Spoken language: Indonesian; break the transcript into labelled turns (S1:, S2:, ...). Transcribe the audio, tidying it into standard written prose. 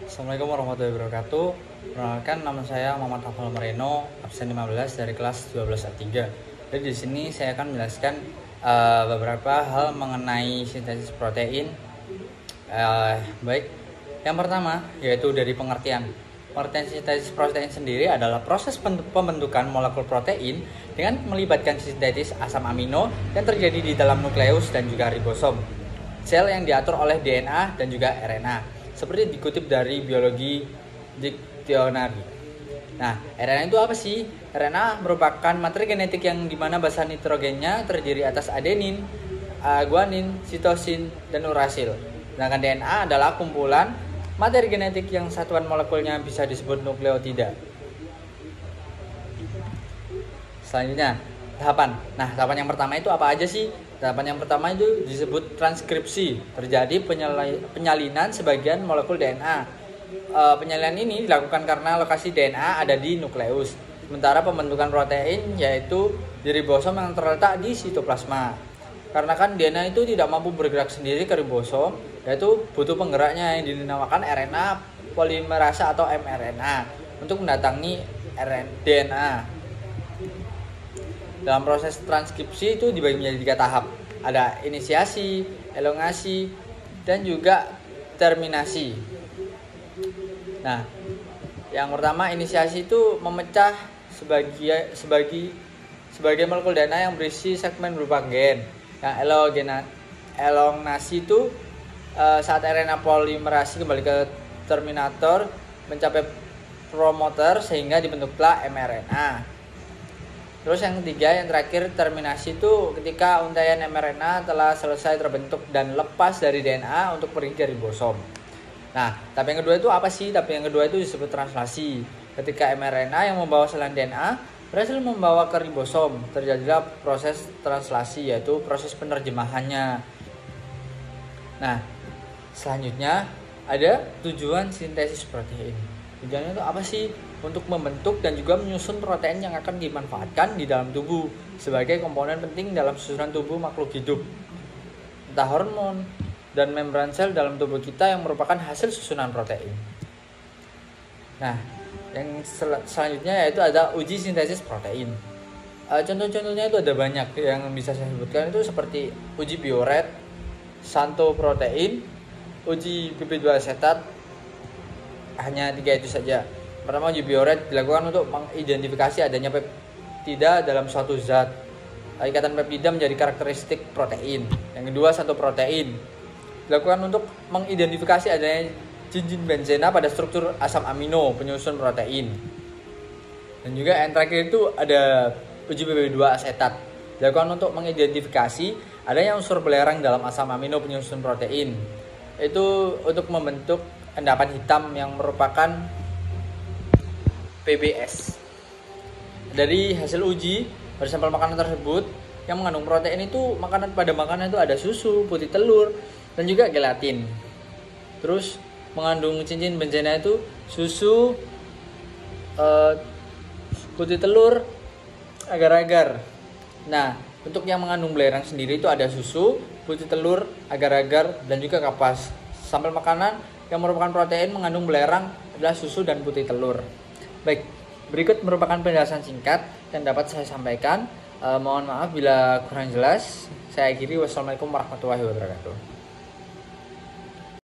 S1: Assalamualaikum warahmatullahi wabarakatuh. Perkenalkan, nama saya Muhammad Hafal Moreno, absen 15 dari kelas 12A3. Jadi di sini saya akan menjelaskan beberapa hal mengenai sintesis protein. Baik, yang pertama yaitu dari pengertian. Pengertian sintesis protein sendiri adalah proses pembentukan molekul protein dengan melibatkan sintetis asam amino yang terjadi di dalam nukleus dan juga ribosom, sel yang diatur oleh DNA dan juga RNA. Seperti dikutip dari biologi dictionary. Nah, RNA itu apa sih? RNA merupakan materi genetik yang dimana basa nitrogennya terdiri atas adenin, guanin, sitosin, dan urasil. Sedangkan DNA adalah kumpulan materi genetik yang satuan molekulnya bisa disebut nukleotida. Selanjutnya, tahapan. Nah, tahapan yang pertama itu apa aja sih? Tahapan yang pertama itu disebut transkripsi. Terjadi penyalinan sebagian molekul DNA. Penyalinan ini dilakukan karena lokasi DNA ada di nukleus. Sementara pembentukan protein yaitu di ribosom yang terletak di sitoplasma. Karena kan DNA itu tidak mampu bergerak sendiri ke ribosom, yaitu butuh penggeraknya yang dinamakan RNA polimerasa atau mRNA untuk mendatangi DNA. Dalam proses transkripsi itu dibagi menjadi 3 tahap. Ada inisiasi, elongasi, dan juga terminasi. Nah, yang pertama inisiasi itu memecah sebagai molekul DNA yang berisi segmen berupa gen. Yang elongasi itu saat RNA polimerasi kembali ke terminator mencapai promoter sehingga dibentuklah mRNA. Terus yang ketiga, yang terakhir terminasi itu ketika untaian mRNA telah selesai terbentuk dan lepas dari DNA untuk pergi ke ribosom. Nah, tahap yang kedua itu apa sih? Tahap yang kedua itu disebut translasi. Ketika mRNA yang membawa selain DNA berhasil membawa ke ribosom, terjadilah proses translasi, yaitu proses penerjemahannya. Nah, selanjutnya ada tujuan sintesis protein. Tujuannya itu apa sih? Untuk membentuk dan juga menyusun protein yang akan dimanfaatkan di dalam tubuh sebagai komponen penting dalam susunan tubuh makhluk hidup. Entah hormon dan membran sel dalam tubuh kita yang merupakan hasil susunan protein. Nah, yang selanjutnya yaitu ada uji sintesis protein. Contoh-contohnya itu ada banyak yang bisa saya sebutkan, itu seperti uji Biuret, Santo protein, uji PP2 asetat. Hanya 3 itu saja. Pertama, uji Biuret dilakukan untuk mengidentifikasi adanya peptida dalam suatu zat. Ikatan peptida menjadi karakteristik protein. Yang kedua, satu protein dilakukan untuk mengidentifikasi adanya cincin benzena pada struktur asam amino penyusun protein. Dan juga yang terakhir itu ada uji PP2 asetat dilakukan untuk mengidentifikasi adanya unsur belerang dalam asam amino penyusun protein. Itu untuk membentuk endapan hitam yang merupakan PBS. Dari hasil uji pada sampel makanan tersebut yang mengandung protein itu pada makanan itu ada susu, putih telur, dan juga gelatin. Terus mengandung cincin benzena itu susu, putih telur, agar-agar. Nah, untuk yang mengandung belerang sendiri itu ada susu, putih telur, agar-agar, dan juga kapas. Sampel makanan yang merupakan protein mengandung belerang adalah susu dan putih telur. Baik, berikut merupakan penjelasan singkat yang dapat saya sampaikan. Mohon maaf bila kurang jelas. Saya akhiri. Wassalamualaikum warahmatullahi wabarakatuh.